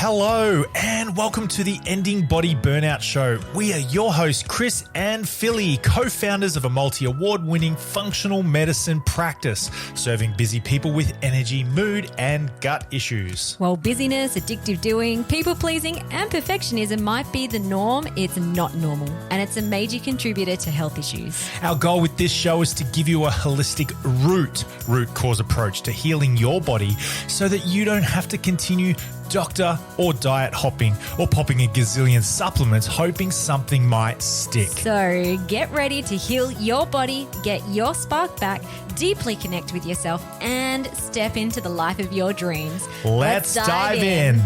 Hello and welcome to the Ending Body Burnout Show. We are your hosts, Chris and Philly, co-founders of a multi-award-winning functional medicine practice, serving busy people with energy, mood and gut issues. While busyness, addictive doing, people-pleasing and perfectionism might be the norm, it's not normal, and it's a major contributor to health issues. Our goal with this show is to give you a holistic root cause approach to healing your body so that you don't have to continue doctor or diet hopping or popping a gazillion supplements hoping something might stick. So get ready to heal your body, get your spark back, deeply connect with yourself and step into the life of your dreams. Let's dive in.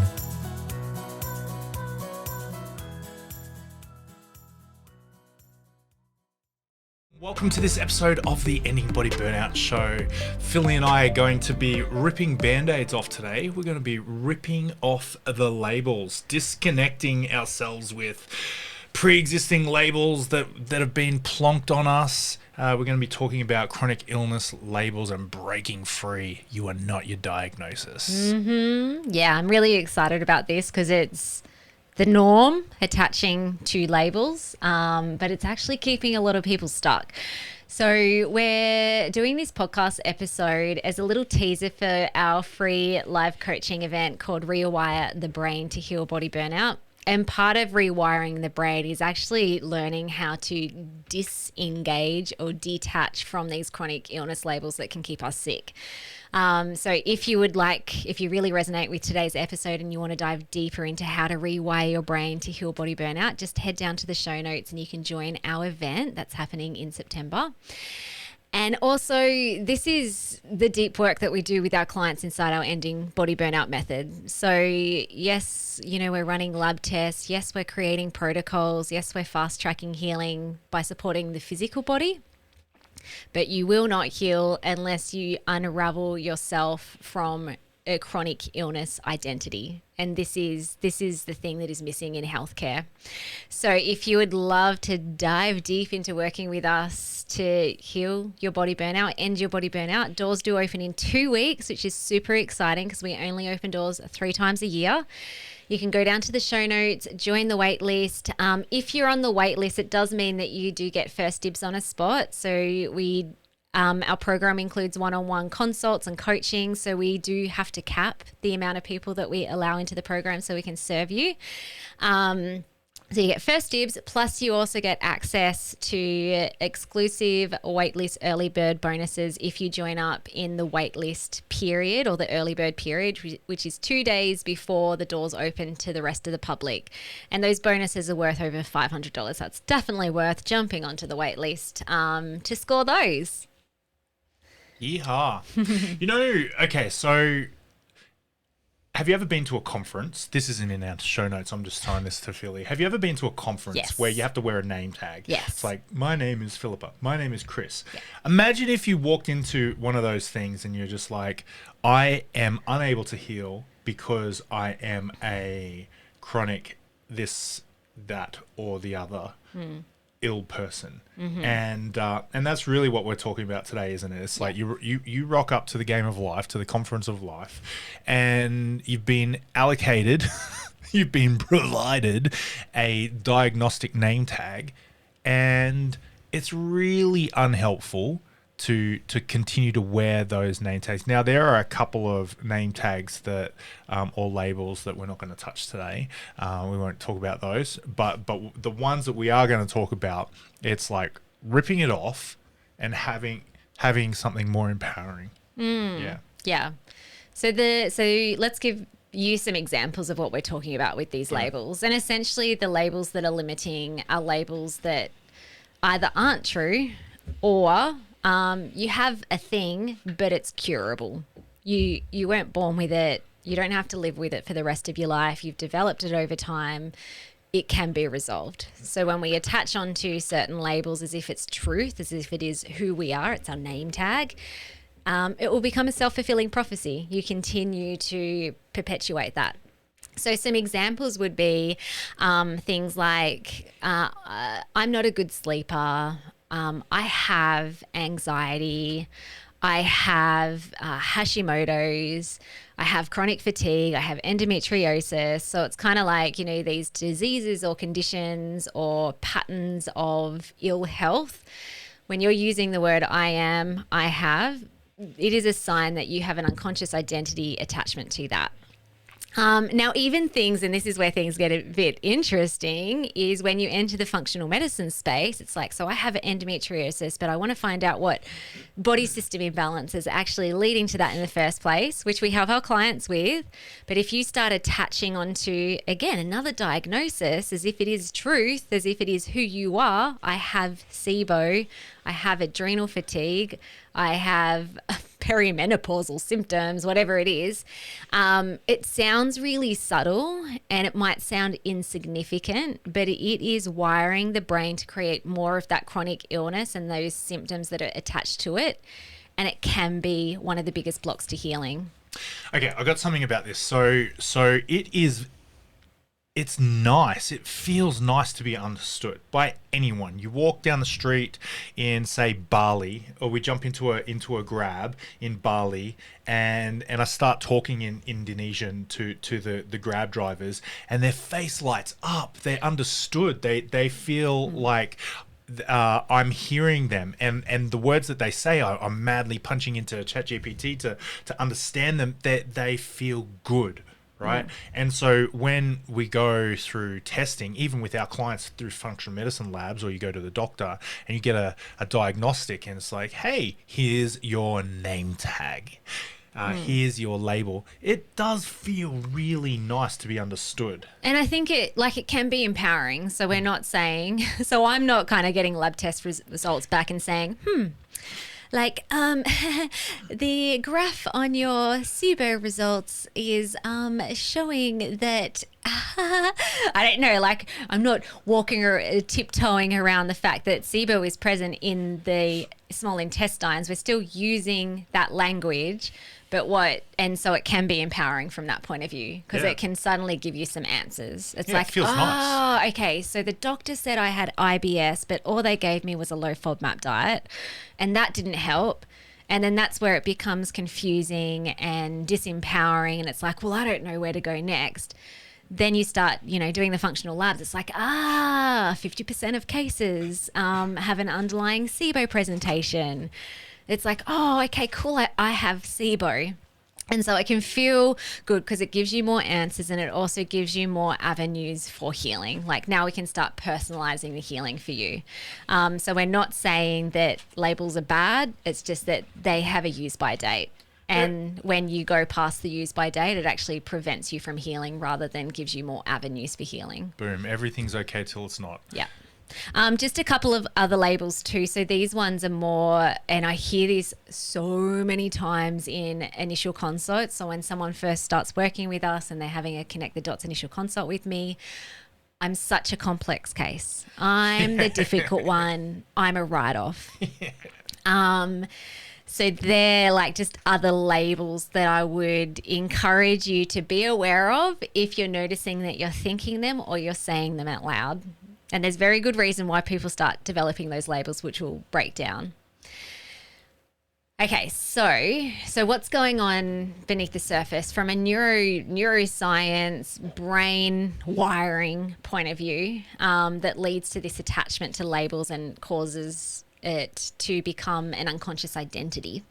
Welcome to this episode of the Ending Body Burnout Show. Philly and I are going to be ripping band-aids off today. We're going to be ripping off the labels, disconnecting ourselves with pre-existing labels that have been plonked on us. We're going to be talking about chronic illness labels and breaking free. You are not your diagnosis. Yeah, I'm really excited about this because it's the norm attaching to labels, but it's actually keeping a lot of people stuck. So we're doing this podcast episode as a little teaser for our free live coaching event called Rewire the Brain to Heal Body Burnout. And part of rewiring the brain is actually learning how to disengage or detach from these chronic illness labels that can keep us sick. So if you really resonate with today's episode and you want to dive deeper into how to rewire your brain to heal body burnout, just head down to the show notes and you can join our event that's happening in September. And also, this is the deep work that we do with our clients inside our Ending Body Burnout method. So yes, we're running lab tests. Yes, we're creating protocols. Yes, we're fast tracking healing by supporting the physical body. But you will not heal unless you unravel yourself from a chronic illness identity. And this is the thing that is missing in healthcare. So if you would love to dive deep into working with us to heal your body burnout, end your body burnout, doors do open in 2 weeks, which is super exciting because we only open doors 3 times a year. You can go down to the show notes, join the wait list. If you're on the wait list, it does mean that you do get first dibs on a spot. So our program includes one-on-one consults and coaching. So we do have to cap the amount of people that we allow into the program so we can serve you. So you get first dibs, plus you also get access to exclusive waitlist early bird bonuses if you join up in the waitlist period or the early bird period, which is 2 days before the doors open to the rest of the public. And those bonuses are worth over $500. That's definitely worth jumping onto the waitlist to score those. Yeehaw. Okay, so have you ever been to a conference? This isn't in our show notes. I'm just tying this to Philly. Have you ever been to a conference where you have to wear a name tag? Yes. It's like, my name is Philippa. My name is Chris. Yeah. Imagine if you walked into one of those things and you're just like, I am unable to heal because I am a chronic this, that, or the other ill person. And that's really what we're talking about today, isn't it? It's like you rock up to the game of life, to the conference of life, and you've been allocated you've been provided a diagnostic name tag, and it's really unhelpful to continue to wear those name tags. Now, there are a couple of name tags that or labels that we're not going to touch today. We won't talk about those, but the ones that we are going to talk about, it's like ripping it off and having something more empowering. Yeah. So let's give you some examples of what we're talking about with these labels. And essentially the labels that are limiting are labels that either aren't true or you have a thing, but it's curable. You weren't born with it. You don't have to live with it for the rest of your life. You've developed it over time. It can be resolved. So when we attach onto certain labels as if it's truth, as if it is who we are, it's our name tag, it will become a self-fulfilling prophecy. You continue to perpetuate that. So some examples would be things like, I'm not a good sleeper. I have anxiety. I have Hashimoto's, I have chronic fatigue, I have endometriosis. So it's kind of like, these diseases or conditions or patterns of ill health. When you're using the word I am, I have, it is a sign that you have an unconscious identity attachment to that. Now, even things, and this is where things get a bit interesting, is when you enter the functional medicine space, it's like, so I have endometriosis, but I want to find out what body system imbalance is actually leading to that in the first place, which we help our clients with. But if you start attaching onto, again, another diagnosis, as if it is truth, as if it is who you are, I have SIBO, I have adrenal fatigue, I have perimenopausal symptoms, whatever it is. It sounds really subtle and it might sound insignificant, but it is wiring the brain to create more of that chronic illness and those symptoms that are attached to it. And it can be one of the biggest blocks to healing. Okay, I got something about this. So it's nice. It feels nice to be understood by anyone. You walk down the street in, say, Bali, or we jump into a Grab in Bali, and I start talking in Indonesian to the Grab drivers, and their face lights up. They're understood. They feel like I'm hearing them, and the words that they say, I'm madly punching into ChatGPT to understand them. They feel good. Right. And so when we go through testing, even with our clients through functional medicine labs, or you go to the doctor and you get a diagnostic and it's like, hey, here's your name tag. Here's your label. It does feel really nice to be understood. And I think it can be empowering. So we're not saying, so I'm not kind of getting lab test results back and saying, like, the graph on your SIBO results is showing that, I don't know, like, I'm not walking or tiptoeing around the fact that SIBO is present in the small intestines. We're still using that language, and so it can be empowering from that point of view, because it can suddenly give you some answers. It's like, it feels nice. Okay, so the doctor said I had IBS, but all they gave me was a low FODMAP diet, and that didn't help. And then that's where it becomes confusing and disempowering, and it's like, well, I don't know where to go next. Then you start, doing the functional labs. It's like, 50% of cases have an underlying SIBO presentation. It's like, oh, okay, cool, I have SIBO. And so it can feel good because it gives you more answers, and it also gives you more avenues for healing. Like, now we can start personalizing the healing for you. So we're not saying that labels are bad. It's just that they have a use by date. And when you go past the use by date, it actually prevents you from healing rather than gives you more avenues for healing. Boom. Everything's okay till it's not. Yeah. Just a couple of other labels too. So these ones are more, and I hear this so many times in initial consults. So when someone first starts working with us and they're having a connect the dots initial consult with me, I'm such a complex case. I'm the difficult one. I'm a write-off. So they're like just other labels that I would encourage you to be aware of if you're noticing that you're thinking them or you're saying them out loud. And there's very good reason why people start developing those labels, which we'll break down. Okay, so what's going on beneath the surface from a neuroscience, brain wiring point of view that leads to this attachment to labels and causes it to become an unconscious identity.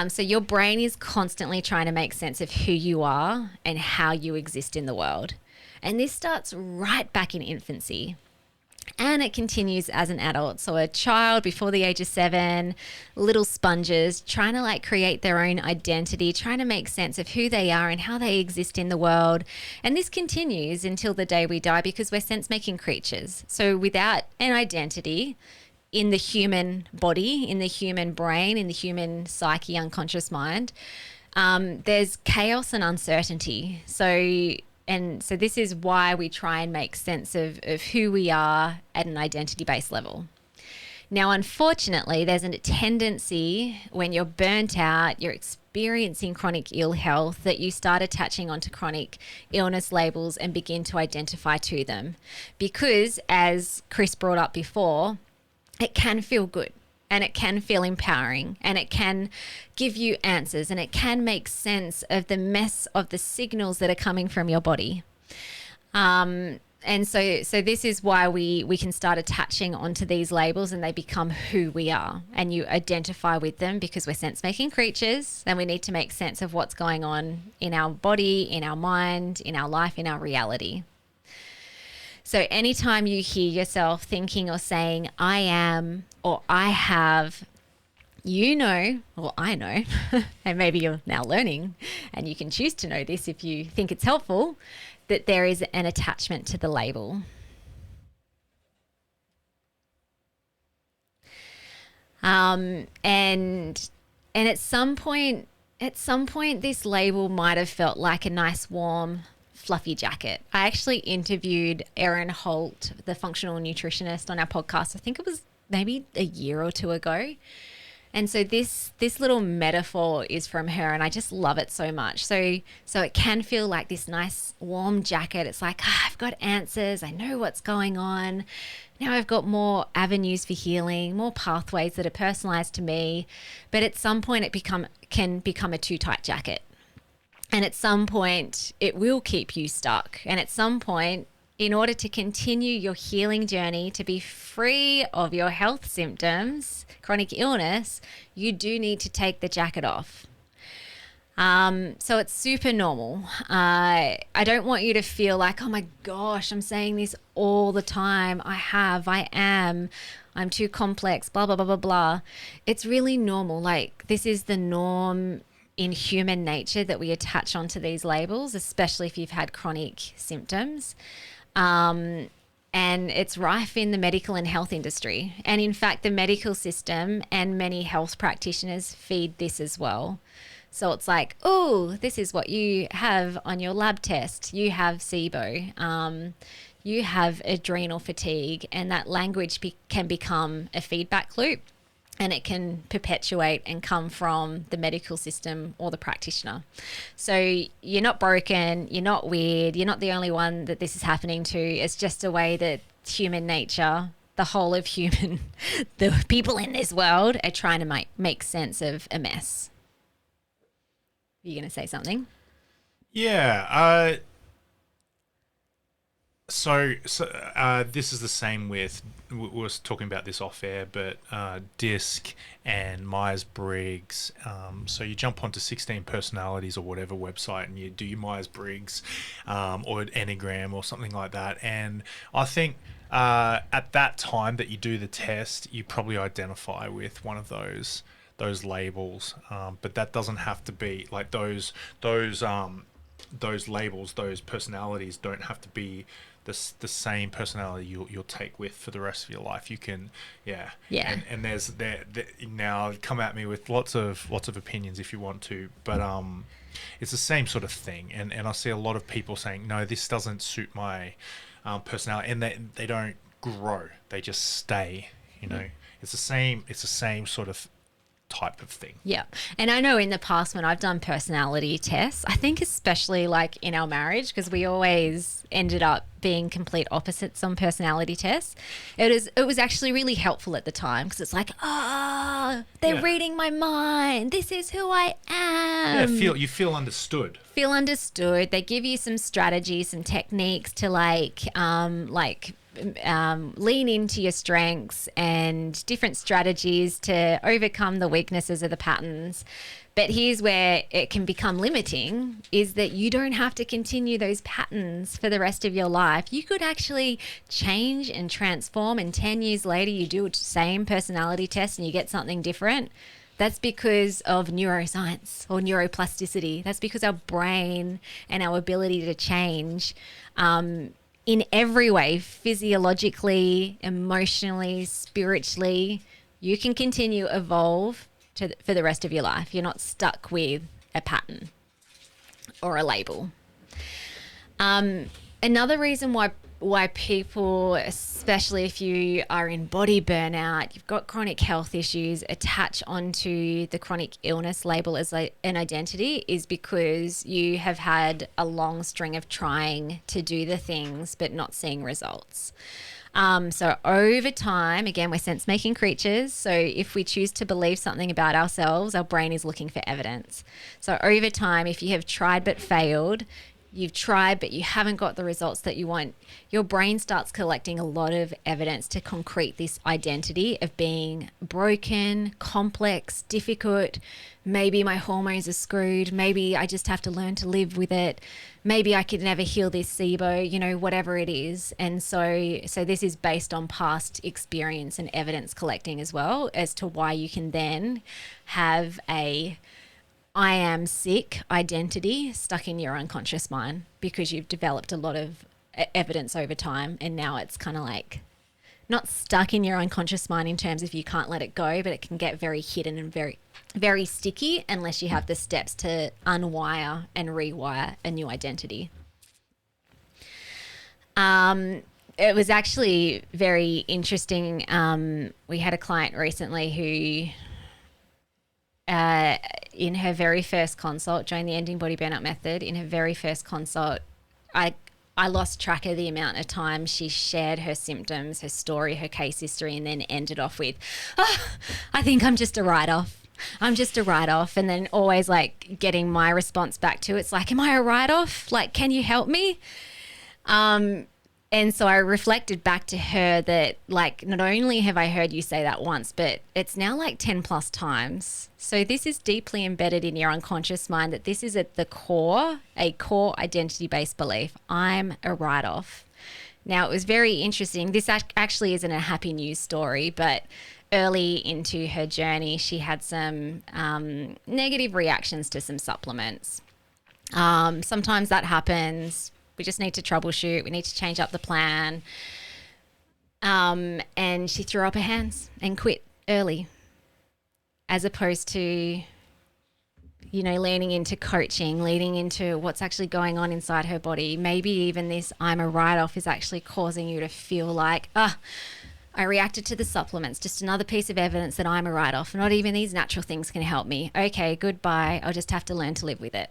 So your brain is constantly trying to make sense of who you are and how you exist in the world. And this starts right back in infancy. And it continues as an adult. So a child before the age of 7, little sponges trying to like create their own identity, trying to make sense of who they are and how they exist in the world. And this continues until the day we die because we're sense-making creatures. So without an identity in the human body, in the human brain, in the human psyche, unconscious mind, there's chaos and uncertainty. So this is why we try and make sense of who we are at an identity-based level. Now, unfortunately, there's a tendency when you're burnt out, you're experiencing chronic ill health, that you start attaching onto chronic illness labels and begin to identify to them. Because, as Chris brought up before, it can feel good. and it can feel empowering, and it can give you answers, and it can make sense of the mess of the signals that are coming from your body. And so this is why we can start attaching onto these labels, and they become who we are, and you identify with them because we're sense-making creatures, and we need to make sense of what's going on in our body, in our mind, in our life, in our reality. So anytime you hear yourself thinking or saying, I am, or I have, you know, or I know, and maybe you're now learning, and you can choose to know this if you think it's helpful, that there is an attachment to the label. And at some point, this label might have felt like a nice, warm, fluffy jacket. I actually interviewed Erin Holt, the functional nutritionist, on our podcast. I think it was maybe a year or two ago. And so this little metaphor is from her, and I just love it so much. So it can feel like this nice warm jacket. It's like, I've got answers. I know what's going on. Now I've got more avenues for healing, more pathways that are personalized to me. But at some point it can become a too tight jacket. And at some point it will keep you stuck. And at some point, in order to continue your healing journey, to be free of your health symptoms, chronic illness, you do need to take the jacket off. So it's super normal. I don't want you to feel like, oh my gosh, I'm saying this all the time. I am, I'm too complex, blah, blah, blah, blah, blah. It's really normal. Like, this is the norm in human nature, that we attach onto these labels, especially if you've had chronic symptoms. And it's rife in the medical and health industry. And in fact, the medical system and many health practitioners feed this as well. So it's like, oh, this is what you have on your lab test. You have SIBO. You have adrenal fatigue. And that language can become a feedback loop. And it can perpetuate and come from the medical system or the practitioner. So you're not broken, you're not weird, you're not the only one that this is happening to. It's just a way that human nature, the whole of human, the people in this world are trying to make sense of a mess. Are you going to say something? Yeah. So this is the same with, we were talking about this off air, but DISC and Myers-Briggs. So you jump onto 16 Personalities or whatever website, and you do your Myers-Briggs or Enneagram or something like that. And I think at that time that you do the test, you probably identify with one of those labels. But that doesn't have to be like those labels, those personalities don't have to be the same personality you'll take with for the rest of your life. You can, yeah. And there's now come at me with lots of opinions if you want to, but it's the same sort of thing. And I see a lot of people saying, no, this doesn't suit my personality, and they don't grow, they just stay. You know, it's the same sort of type of thing. Yeah. And I know in the past when I've done personality tests, I think especially like in our marriage, because we always ended up being complete opposites on personality tests, it was actually really helpful at the time, because it's like, they're reading my mind. This is who I am. Yeah, you feel understood. Feel understood. They give you some strategies, some techniques to lean into your strengths and different strategies to overcome the weaknesses of the patterns. But here's where it can become limiting, is that you don't have to continue those patterns for the rest of your life. You could actually change and transform, and 10 years later you do the same personality test and you get something different. That's because of neuroscience or neuroplasticity. That's because our brain and our ability to change in every way, physiologically, emotionally, spiritually, you can continue to evolve for the rest of your life. You're not stuck with a pattern or a label. Another reason why why people, especially if you are in body burnout, you've got chronic health issues, attach onto the chronic illness label as an identity is because you have had a long string of trying to do the things but not seeing results. So over time, again, we're sense-making creatures. So if we choose to believe something about ourselves, our brain is looking for evidence. So over time, if you have tried but failed, you've tried but you haven't got the results that you want, your brain starts collecting a lot of evidence to concrete this identity of being broken, complex, difficult. Maybe my hormones are screwed. Maybe I just have to learn to live with it. Maybe I could never heal this SIBO, whatever it is. And so this is based on past experience and evidence collecting as well as to why you can then have a I am sick identity stuck in your unconscious mind because you've developed a lot of evidence over time. And now it's kind of like not stuck in your unconscious mind in terms of you can't let it go, but it can get very hidden and very, very sticky unless you have the steps to unwire and rewire a new identity. It was actually very interesting. We had a client recently who, in her very first consult, joined the Ending Body Burnout Method. In her very first consult, I lost track of the amount of time she shared her symptoms, her story, her case history, and then ended off with, I think I'm just a write-off. I'm just a write-off. And then always like getting my response back to it's like, am I a write-off? Like, can you help me? And so I reflected back to her that like, not only have I heard you say that once, but it's now like 10 plus times. So this is deeply embedded in your unconscious mind that this is at the core, a core identity-based belief. I'm a write-off. Now, it was very interesting. This actually isn't a happy news story, but early into her journey, she had some negative reactions to some supplements. Sometimes that happens. We just need to troubleshoot. We need to change up the plan. And she threw up her hands and quit early, as opposed to, leaning into coaching, leaning into what's actually going on inside her body. Maybe even this I'm a write-off is actually causing you to feel like, I reacted to the supplements, just another piece of evidence that I'm a write-off. Not even these natural things can help me. Okay, goodbye. I'll just have to learn to live with it.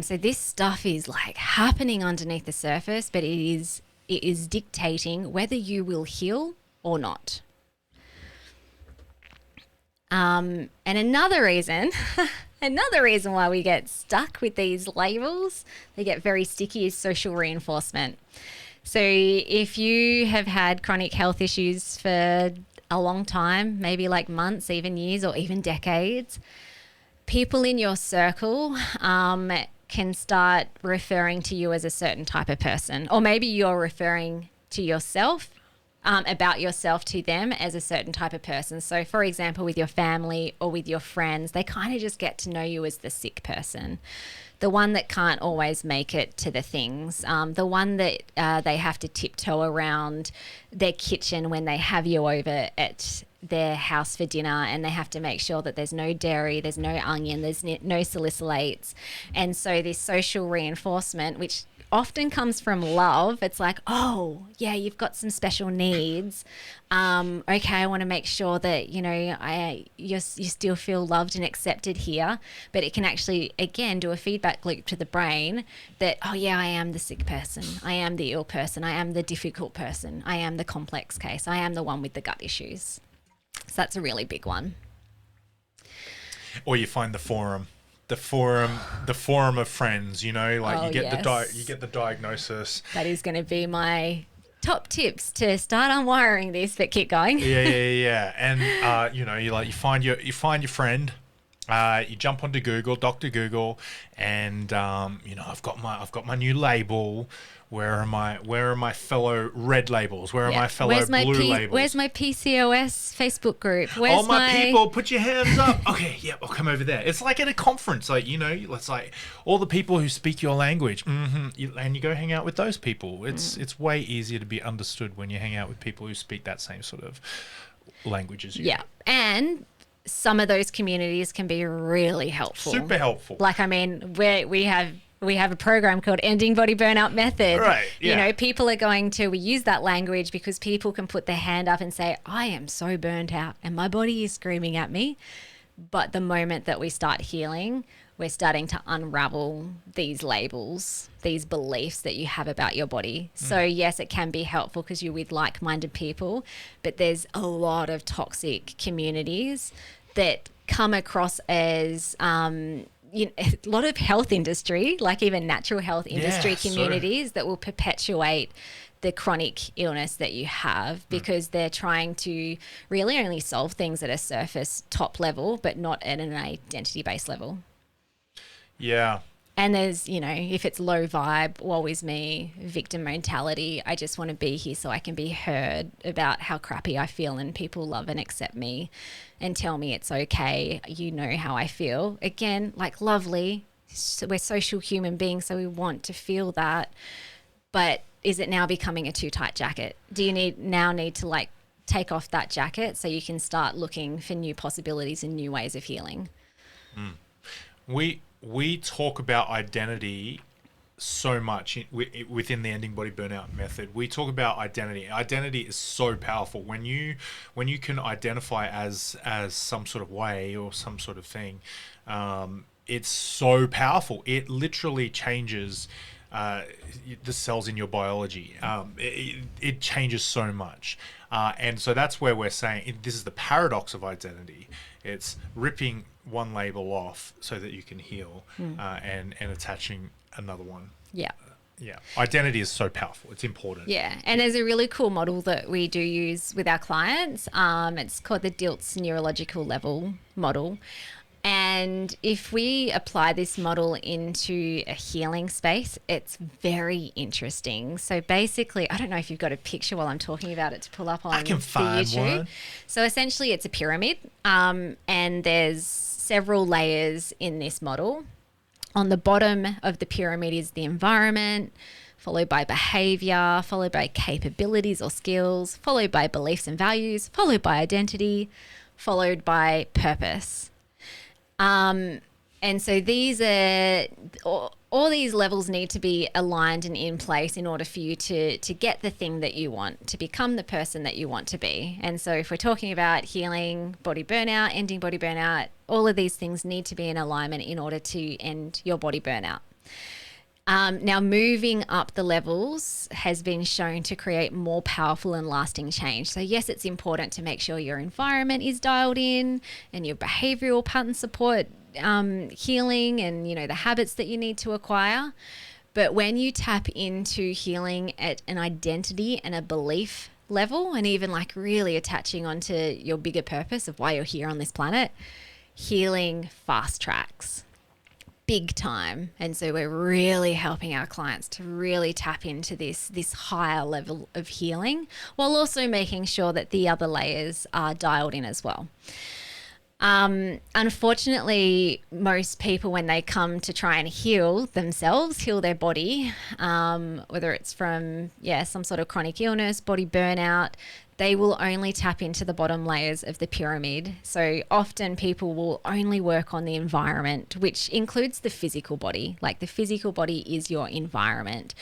So this stuff is like happening underneath the surface, but it is dictating whether you will heal or not. And another reason why we get stuck with these labels, they get very sticky, is social reinforcement. So if you have had chronic health issues for a long time, maybe like months, even years, or even decades, people in your circle can start referring to you as a certain type of person. Or maybe you're referring to yourself, about yourself to them as a certain type of person. So for example, with your family or with your friends, they kind of just get to know you as the sick person. The one that can't always make it to the things, the one that they have to tiptoe around their kitchen when they have you over at their house for dinner, and they have to make sure that there's no dairy, there's no onion, there's no salicylates. And so this social reinforcement, which often comes from love, it's like, oh yeah, you've got some special needs. Okay, I want to make sure that you still feel loved and accepted here. But it can actually again do a feedback loop to the brain that, oh yeah, I am the sick person, I am the ill person, I am the difficult person, I am the complex case, I am the one with the gut issues. So that's a really big one. Or you find the forum of friends, you get the diagnosis. That is going to be my top tips to start unwiring this, but keep going. Yeah. And you find your friend, you jump onto Google, Dr. Google, and I've got my new label. Where are my fellow red labels? Where are my fellow blue labels? Where's my PCOS Facebook group? All my people, put your hands up. Okay, yep, I'll come over there. It's like at a conference, it's like all the people who speak your language, and you go hang out with those people. It's way easier to be understood when you hang out with people who speak that same sort of language as you. Yeah, and some of those communities can be really helpful. Super helpful. Like, we have we have a program called Ending Body Burnout Method. Right, yeah. You know, people are going to, we use that language because people can put their hand up and say, I am so burnt out and my body is screaming at me. But the moment that we start healing, we're starting to unravel these labels, these beliefs that you have about your body. So yes, it can be helpful because you're with like-minded people, but there's a lot of toxic communities that come across as a lot of health industry, like even natural health industry communities that will perpetuate the chronic illness that you have because they're trying to really only solve things at a surface top level, but not at an identity-based level. Yeah. And there's, you know, if it's low vibe, woe is me, victim mentality, I just want to be here so I can be heard about how crappy I feel and people love and accept me and tell me it's okay. You know how I feel. Again, like lovely. We're social human beings, so we want to feel that. But is it now becoming a too tight jacket? Do you need to like take off that jacket so you can start looking for new possibilities and new ways of healing? We talk about identity so much within the Ending Body Burnout Method. We talk about identity. Identity is so powerful when you can identify as some sort of way or some sort of thing. It's so powerful. It literally changes the cells in your biology. It changes so much. And so that's where we're saying this is the paradox of identity. It's ripping one label off so that you can heal and attaching another one. Yeah. Yeah. Identity is so powerful. It's important. Yeah. And there's a really cool model that we do use with our clients. It's called the Dilts Neurological Level model. And if we apply this model into a healing space, it's very interesting. So basically, I don't know if you've got a picture while I'm talking about it to pull up on I can find YouTube. one. So essentially, it's a pyramid, and there's several layers in this model. On the bottom of the pyramid is the environment, followed by behavior, followed by capabilities or skills, followed by beliefs and values, followed by identity, followed by purpose. And so these are all these levels need to be aligned and in place in order for you to get the thing that you want, to become the person that you want to be. And so if we're talking about healing body burnout, ending body burnout, all of these things need to be in alignment in order to end your body burnout. Now, moving up the levels has been shown to create more powerful and lasting change. So yes, it's important to make sure your environment is dialed in and your behavioral pattern support healing and, you know, the habits that you need to acquire. But when you tap into healing at an identity and a belief level, and even like really attaching onto your bigger purpose of why you're here on this planet, healing fast tracks big time. And so we're really helping our clients to really tap into this higher level of healing while also making sure that the other layers are dialed in as well. Unfortunately, most people, when they come to try and heal themselves, heal their body, whether it's from, some sort of chronic illness, body burnout, they will only tap into the bottom layers of the pyramid. So often people will only work on the environment, which includes the physical body. Like the physical body is your environment.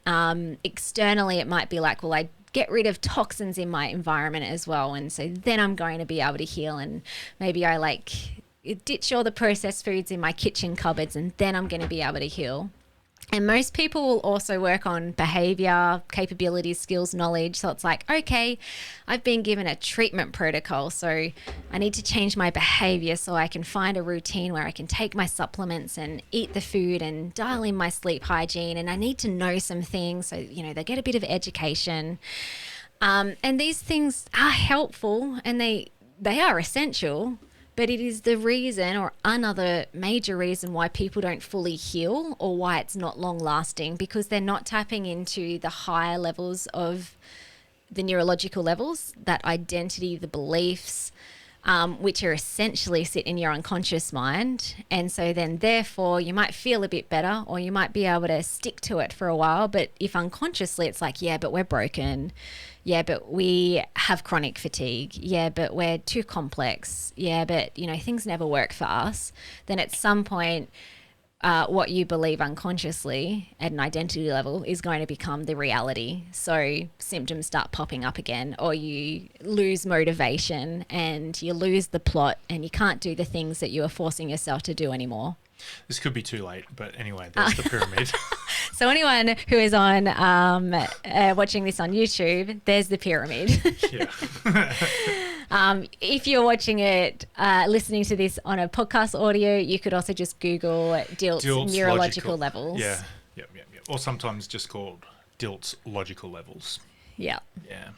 Externally, it might be like, well, I get rid of toxins in my environment as well. And so then I'm going to be able to heal. And maybe I like ditch all the processed foods in my kitchen cupboards and then I'm going to be able to heal. And most people will also work on behavior, capabilities, skills, knowledge. So it's like, okay, I've been given a treatment protocol. So I need to change my behavior so I can find a routine where I can take my supplements and eat the food and dial in my sleep hygiene. And I need to know some things. So, you know, they get a bit of education. And these things are helpful and they are essential. But it is the reason or another major reason why people don't fully heal or why it's not long lasting, because they're not tapping into the higher levels of the neurological levels, that identity, the beliefs, which are essentially sit in your unconscious mind. And so then therefore you might feel a bit better or you might be able to stick to it for a while. But if unconsciously it's like, yeah, but we're broken. Yeah, but we have chronic fatigue. Yeah, but we're too complex. Yeah, but, you know, things never work for us. Then at some point what you believe unconsciously at an identity level is going to become the reality. So symptoms start popping up again, or you lose motivation and you lose the plot and you can't do the things that you are forcing yourself to do anymore. This could be too late, but anyway, there's the pyramid. So anyone who is on watching this on YouTube, there's the pyramid. Yeah. If you're watching it, listening to this on a podcast audio, you could also just Google Dilts Neurological Levels. Yeah. Yep. Or sometimes just called Dilts Logical Levels. Yeah. Yeah.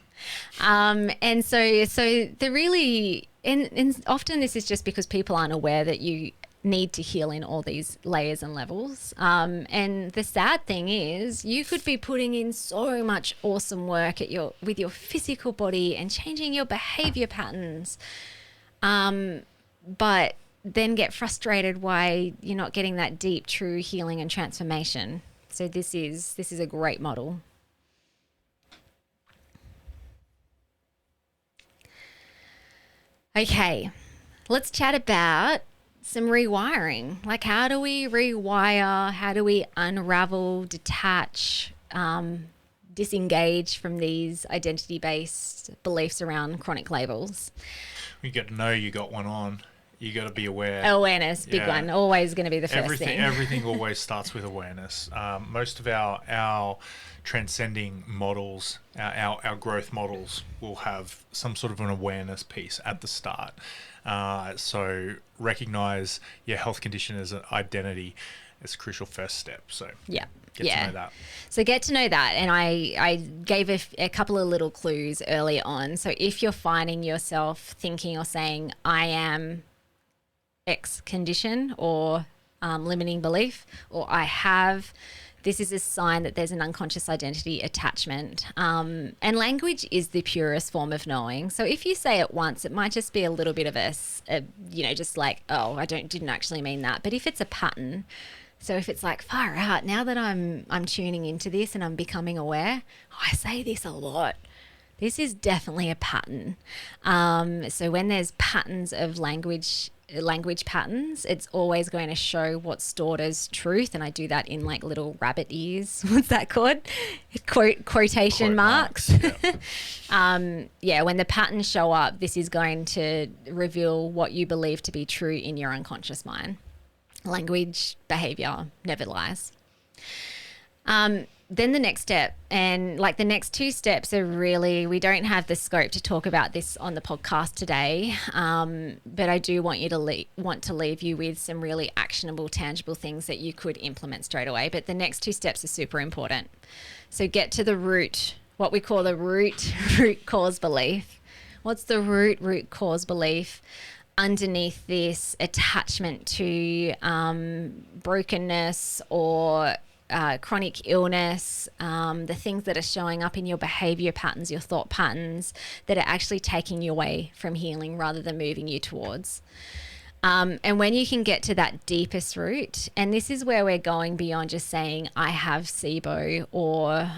And so the really, and often this is just because people aren't aware that you need to heal in all these layers and levels. And the sad thing is you could be putting in so much awesome work with your physical body and changing your behavior patterns. But then get frustrated why you're not getting that deep, true healing and transformation. So this is a great model. Okay, let's chat about some rewiring. Like, how do we rewire? How do we unravel, detach, disengage from these identity-based beliefs around chronic labels? You got to know you got one on. You got to be aware. Awareness, big one. Always going to be the first thing. Everything always starts with awareness. Most of our transcending models, our growth models, will have some sort of an awareness piece at the start. So recognize your health condition as an identity. It's a crucial first step. So yeah. Get to know that. So get to know that. And I gave a couple of little clues early on. So if you're finding yourself thinking or saying, I am X condition or limiting belief, or I have, this is a sign that there's an unconscious identity attachment. And language is the purest form of knowing. So if you say it once, it might just be a little bit of just like, oh, I didn't actually mean that. But if it's a pattern, so if it's like, far out, now that I'm tuning into this and I'm becoming aware, I say this a lot. This is definitely a pattern. So when there's patterns of language patterns, it's always going to show what's stored as truth. And I do that in like little rabbit ears. What's that called? Quotation marks. When the patterns show up, this is going to reveal what you believe to be true in your unconscious mind. Language, behavior never lies. Then the next step, and like the next two steps are really, we don't have the scope to talk about this on the podcast today, but I do want you to want to leave you with some really actionable, tangible things that you could implement straight away. But the next two steps are super important. So get to the root, what we call the root cause belief. What's the root cause belief underneath this attachment to brokenness or chronic illness, the things that are showing up in your behavior patterns, your thought patterns that are actually taking you away from healing rather than moving you towards. And when you can get to that deepest root, and this is where we're going beyond just saying I have SIBO or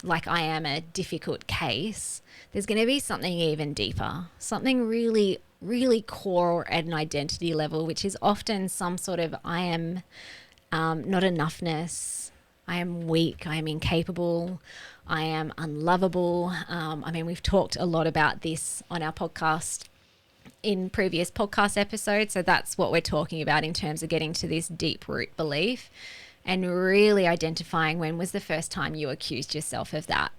like I am a difficult case, there's going to be something even deeper, something really, really core at an identity level, which is often some sort of I am not enoughness, I am weak, I am incapable, I am unlovable. We've talked a lot about this on our podcast in previous podcast episodes. So that's what we're talking about in terms of getting to this deep root belief and really identifying when was the first time you accused yourself of that.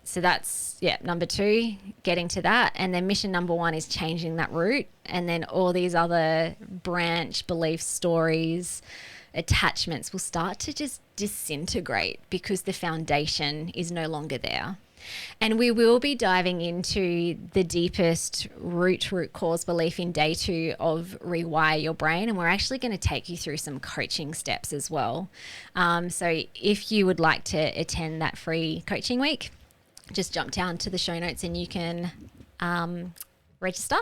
So that's, number 2, getting to that. And then mission number 1 is changing that root. And then all these other branch belief stories, attachments will start to just disintegrate because the foundation is no longer there. And we will be diving into the deepest root cause belief in day 2 of Rewire Your Brain. And we're actually going to take you through some coaching steps as well. So if you would like to attend that free coaching week, just jump down to the show notes and you can register.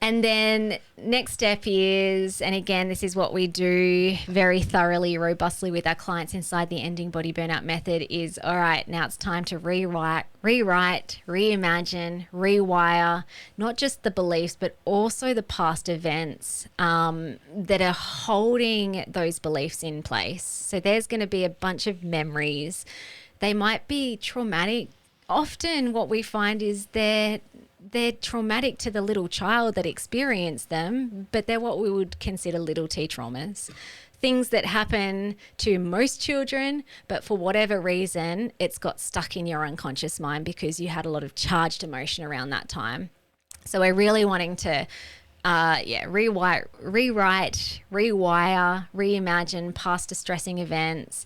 And then next step is, and again, this is what we do very thoroughly, robustly with our clients inside the Ending Body Burnout method is, all right, now it's time to rewrite, reimagine, rewire, not just the beliefs, but also the past events that are holding those beliefs in place. So there's going to be a bunch of memories. They might be traumatic. Often what we find is they're traumatic to the little child that experienced them, but they're what we would consider little t traumas. Things that happen to most children, but for whatever reason, it's got stuck in your unconscious mind because you had a lot of charged emotion around that time. So we're really wanting to rewrite, rewire, reimagine past distressing events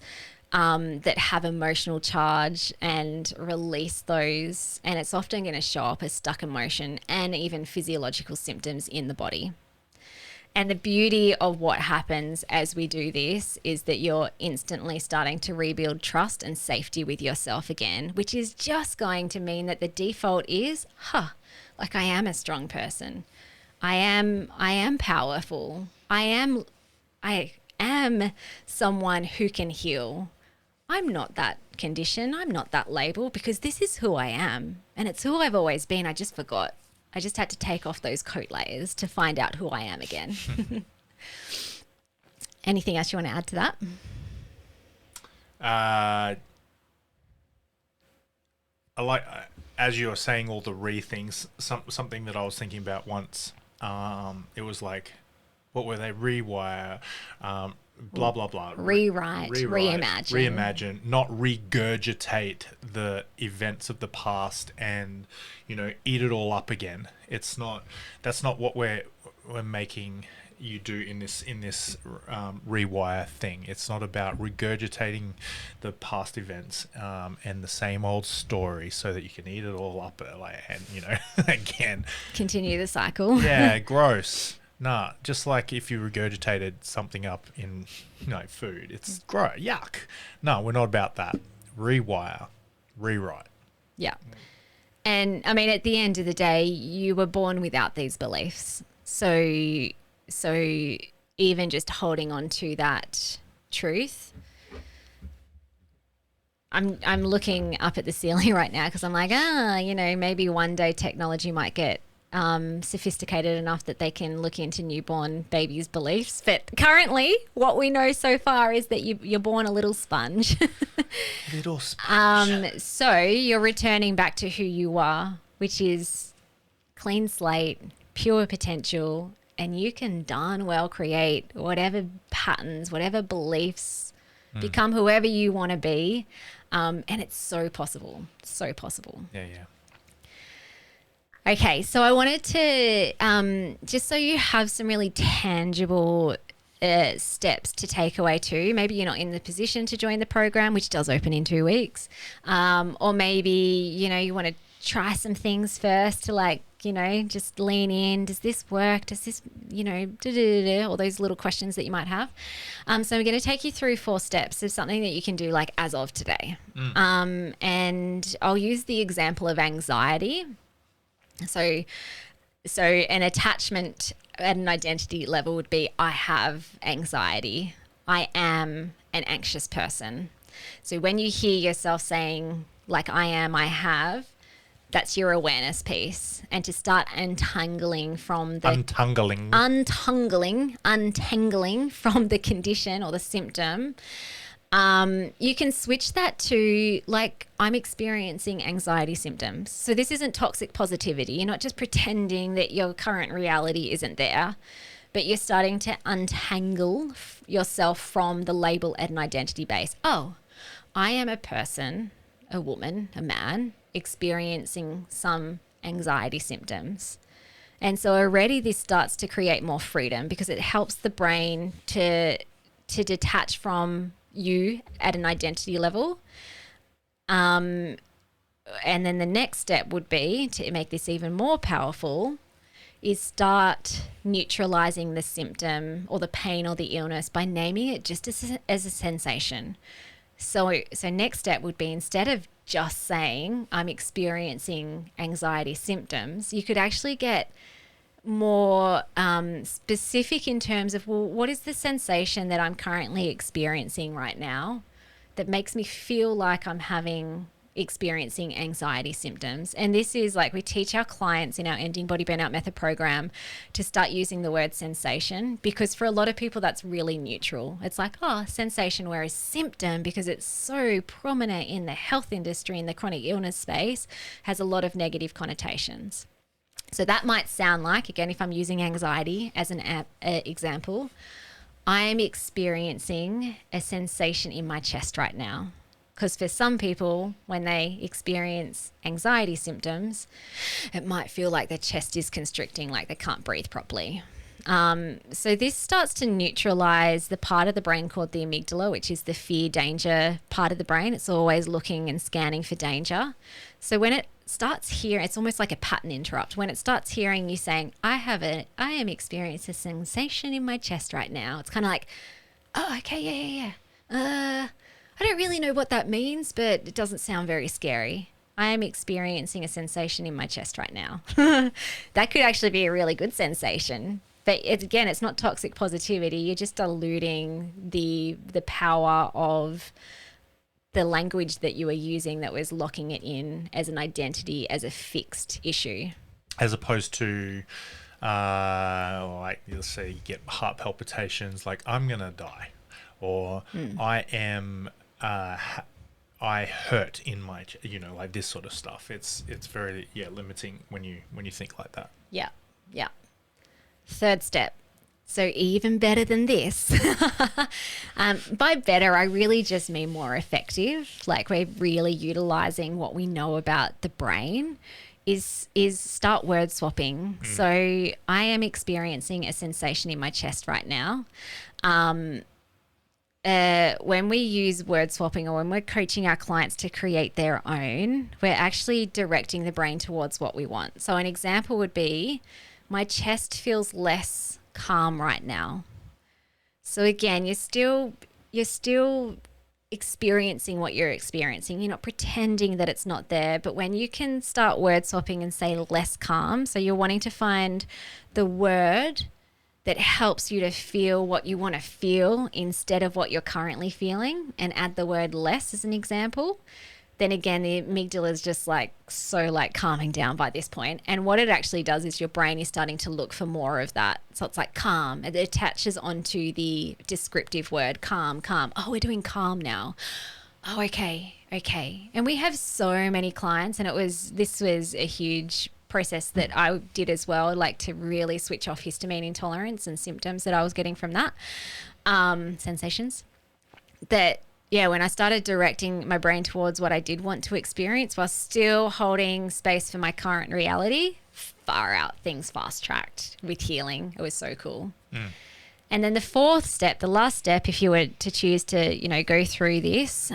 that have emotional charge and release those. And it's often going to show up as stuck emotion and even physiological symptoms in the body. And the beauty of what happens as we do this is that you're instantly starting to rebuild trust and safety with yourself again, which is just going to mean that the default is, like I am a strong person. I am powerful. I am someone who can heal. I'm not that condition. I'm not that label because this is who I am. And it's who I've always been. I just forgot. I just had to take off those coat layers to find out who I am again. Anything else you want to add to that? I like, as you were saying all the things, something that I was thinking about once, it was like, what were they? Rewire, blah, blah, blah. Rewrite, reimagine, not regurgitate the events of the past and, eat it all up again. That's not what we're making you do in this rewire thing. It's not about regurgitating the past events and the same old story so that you can eat it all up and again continue the cycle. Yeah, gross. Nah, just like if you regurgitated something up in food, it's gross, yuck. No, we're not about that. Rewire, rewrite. Yeah. And I mean, at the end of the day, you were born without these beliefs. So even just holding on to that truth, I'm looking up at the ceiling right now because I'm like, maybe one day technology might get sophisticated enough that they can look into newborn babies' beliefs. But currently, what we know so far is that you're born a little sponge. Little sponge. So you're returning back to who you are, which is clean slate, pure potential, and you can darn well create whatever patterns, whatever beliefs, become whoever you want to be. And it's so possible. So possible. Yeah. Okay, so I wanted to, just so you have some really tangible steps to take away too. Maybe you're not in the position to join the program, which does open in 2 weeks. Or maybe, you want to try some things first to just lean in. Does this work? Does this, all those little questions that you might have. So I'm going to take you through 4 steps of something that you can do as of today. And I'll use the example of anxiety. So an attachment at an identity level would be, I have anxiety. I am an anxious person. So when you hear yourself saying I am, I have, that's your awareness piece. And to start untangling from the untangling from the condition or the symptom, you can switch that to I'm experiencing anxiety symptoms. So this isn't toxic positivity. You're not just pretending that your current reality isn't there, but you're starting to untangle yourself from the label at an identity base. Oh, I am a person, a woman, a man, experiencing some anxiety symptoms. And so already this starts to create more freedom because it helps the brain to detach from you at an identity level. And then the next step would be, to make this even more powerful, is start neutralizing the symptom or the pain or the illness by naming it just as a sensation. So next step would be, instead of just saying I'm experiencing anxiety symptoms, you could actually get more specific in terms of, well, what is the sensation that I'm currently experiencing right now that makes me feel like I'm experiencing anxiety symptoms. And this is like, we teach our clients in our Ending Body Burnout Method program to start using the word sensation, because for a lot of people that's really neutral. It's like, oh, sensation, whereas symptom, because it's so prominent in the health industry, in the chronic illness space, has a lot of negative connotations. So that might sound like, again, if I'm using anxiety as an example, I am experiencing a sensation in my chest right now. Because for some people, when they experience anxiety symptoms, it might feel like their chest is constricting, like they can't breathe properly. So this starts to neutralize the part of the brain called the amygdala, which is the fear danger part of the brain. It's always looking and scanning for danger. So when it starts hearing, it's almost like a pattern interrupt. When it starts hearing you saying, I am experiencing a sensation in my chest right now. It's kind of like, oh, okay, yeah. I don't really know what that means, but it doesn't sound very scary. I am experiencing a sensation in my chest right now. That could actually be a really good sensation. But it's not toxic positivity. You're just diluting the power of the language that you were using that was locking it in as an identity, as a fixed issue. As opposed to, like, let's say you get heart palpitations, like, I'm going to die. Or I am... I hurt in my, like this sort of stuff. It's very limiting when you think like that. Yeah. Third step. So even better than this. By better, I really just mean more effective. Like, we're really utilizing what we know about the brain. Is start word swapping. So I am experiencing a sensation in my chest right now. When we use word swapping, or when we're coaching our clients to create their own, we're actually directing the brain towards what we want. So an example would be, my chest feels less calm right now. So again, you're still experiencing what you're experiencing. You're not pretending that it's not there. But when you can start word swapping and say less calm, so you're wanting to find the word that helps you to feel what you want to feel instead of what you're currently feeling, and add the word less as an example, then again, the amygdala is just calming down by this point. And what it actually does is your brain is starting to look for more of that. So it's like calm. It attaches onto the descriptive word calm. Oh, we're doing calm now. Oh, okay. And we have so many clients, and this was a huge process that I did as well, like to really switch off histamine intolerance and symptoms that I was getting from that, sensations. That, when I started directing my brain towards what I did want to experience while still holding space for my current reality, far out, things fast-tracked with healing. It was so cool. And then the fourth step, the last step, if you were to choose to, go through this,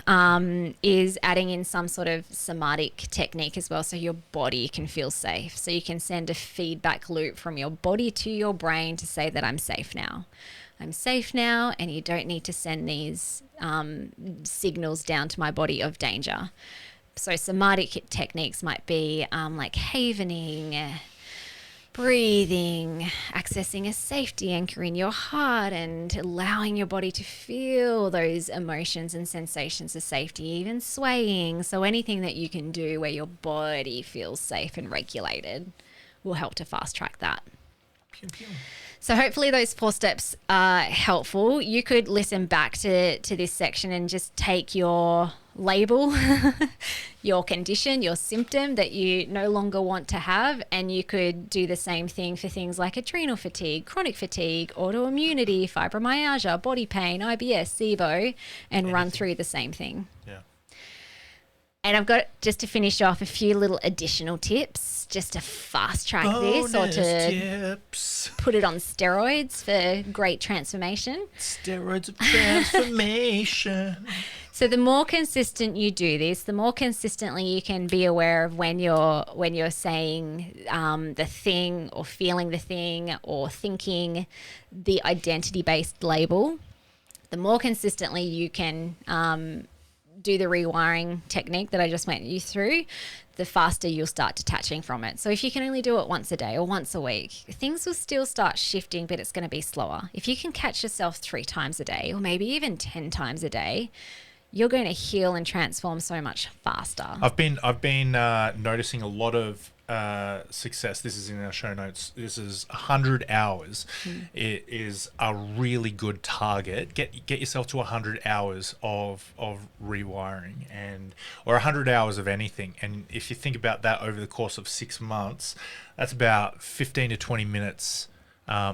is adding in some sort of somatic technique as well, so your body can feel safe. So you can send a feedback loop from your body to your brain to say that I'm safe now. I'm safe now, and you don't need to send these signals down to my body of danger. So somatic techniques might be like havening, breathing, accessing a safety anchor in your heart, and allowing your body to feel those emotions and sensations of safety, even swaying. So anything that you can do where your body feels safe and regulated will help to fast track that. Pew, pew. So hopefully those 4 steps are helpful. You could listen back to this section and just take your label, your condition, your symptom that you no longer want to have, and you could do the same thing for things like adrenal fatigue, chronic fatigue, autoimmunity, fibromyalgia, body pain, IBS, SIBO, and run through the same thing. Yeah. And I've got, just to finish off, a few little additional tips just to fast track this, or to put it on steroids for great transformation. Steroids of transformation. So the more consistent you do this, the more consistently you can be aware of when you're saying the thing, or feeling the thing, or thinking the identity-based label. The more consistently you can do the rewiring technique that I just went you through, the faster you'll start detaching from it. So if you can only do it once a day or once a week, things will still start shifting, but it's going to be slower. If you can catch yourself 3 times a day or maybe even 10 times a day, you're going to heal and transform so much faster. I've been noticing a lot of success. This is in our show notes. This is 100 hours. It is a really good target. Get yourself to 100 hours of rewiring or 100 hours of anything. And if you think about that over the course of 6 months, that's about 15 to 20 minutes.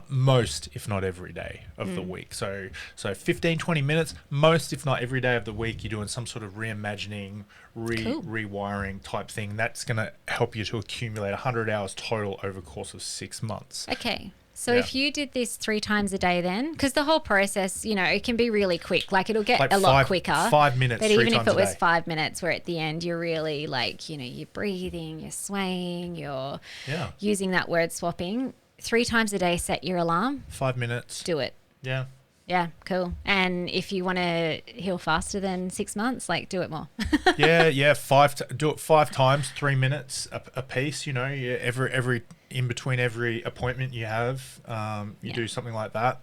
Most, if not every day of the week. So 15, 20 minutes, most, if not every day of the week, you're doing some sort of reimagining, rewiring type thing. That's going to help you to accumulate 100 hours total over the course of 6 months. Okay. So if you did this 3 times a day then, because the whole process, it can be really quick. Like it'll get a lot quicker. 5 minutes, but 3 even times if it a was day. 5 minutes where at the end you're really like, you're breathing, you're swaying, you're using that word swapping. 3 times a day, set your alarm. 5 minutes. Do it. Yeah. Yeah, cool. And if you want to heal faster than 6 months, do it more. yeah. Do it 5 times, 3 minutes a piece. Every in between every appointment you have, you do something like that.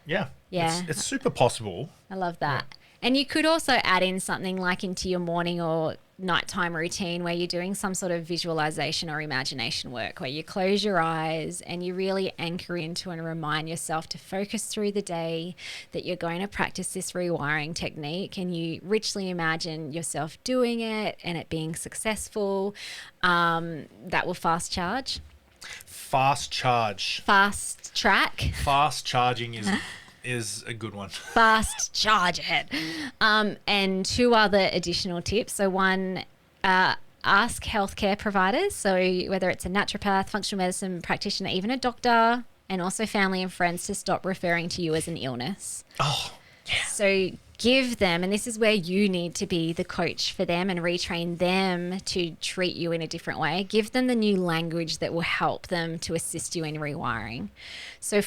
It's super possible. I love that. Yeah. And you could also add in something like into your morning or nighttime routine where you're doing some sort of visualization or imagination work where you close your eyes and you really anchor into and remind yourself to focus through the day that you're going to practice this rewiring technique, and you richly imagine yourself doing it and it being successful. That will fast charge. Fast charge. Fast track. Fast charging is a good one. Fast charge it. And 2 other additional tips. So one, ask healthcare providers. So whether it's a naturopath, functional medicine practitioner, even a doctor, and also family and friends, to stop referring to you as an illness. Oh, yeah. So give them, and this is where you need to be the coach for them and retrain them to treat you in a different way. Give them the new language that will help them to assist you in rewiring. So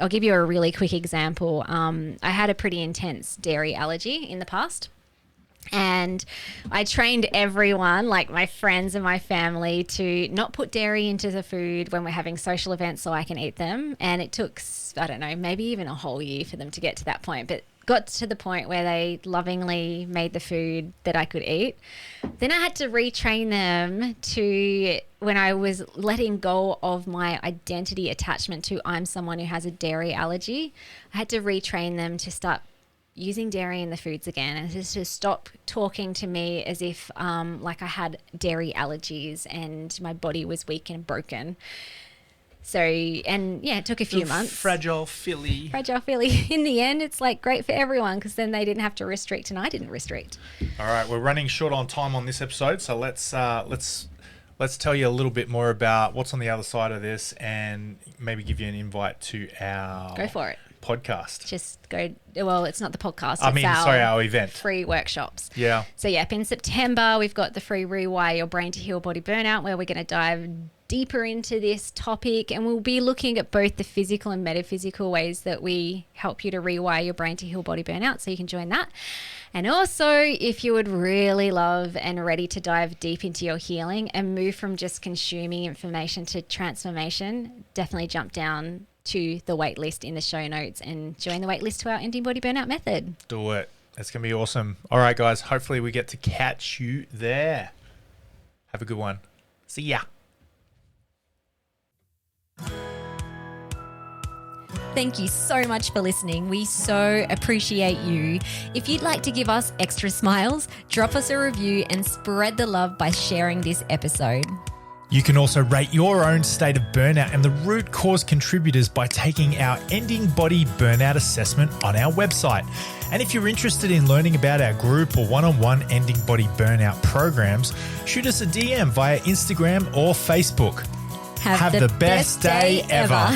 I'll give you a really quick example. I had a pretty intense dairy allergy in the past. And I trained everyone, like my friends and my family, to not put dairy into the food when we're having social events so I can eat them. And it took, I don't know, maybe even a whole year for them to get to that point. But got to the point where they lovingly made the food that I could eat. Then I had to retrain them to, when I was letting go of my identity attachment to I'm someone who has a dairy allergy, I had to retrain them to start using dairy in the foods again, and just to stop talking to me as if like I had dairy allergies and my body was weak and broken. So, and yeah, it took a few months. Fragile filly. In the end, it's great for everyone because then they didn't have to restrict and I didn't restrict. All right, we're running short on time on this episode, so let's tell you a little bit more about what's on the other side of this, and maybe give you an invite to our Go for it. Podcast. Just go. Well, it's not the podcast. Our event. Free workshops. Yeah. So in September we've got the free Rewire Your Brain to Heal Body Burnout, where we're going to dive deeper into this topic, and we'll be looking at both the physical and metaphysical ways that we help you to rewire your brain to heal body burnout. So you can join that. And also, if you would really love and ready to dive deep into your healing and move from just consuming information to transformation, definitely jump down to the wait list in the show notes and join the wait list to our Ending Body Burnout method. Do it. It's going to be awesome. All right, guys. Hopefully we get to catch you there. Have a good one. See ya. Thank you so much for listening. We so appreciate you. If you'd like to give us extra smiles, drop us a review and spread the love by sharing this episode. You can also rate your own state of burnout and the root cause contributors by taking our Ending Body Burnout assessment on our website. And if you're interested in learning about our group or one-on-one Ending Body Burnout programs, shoot us a DM via Instagram or Facebook. Have the best day ever.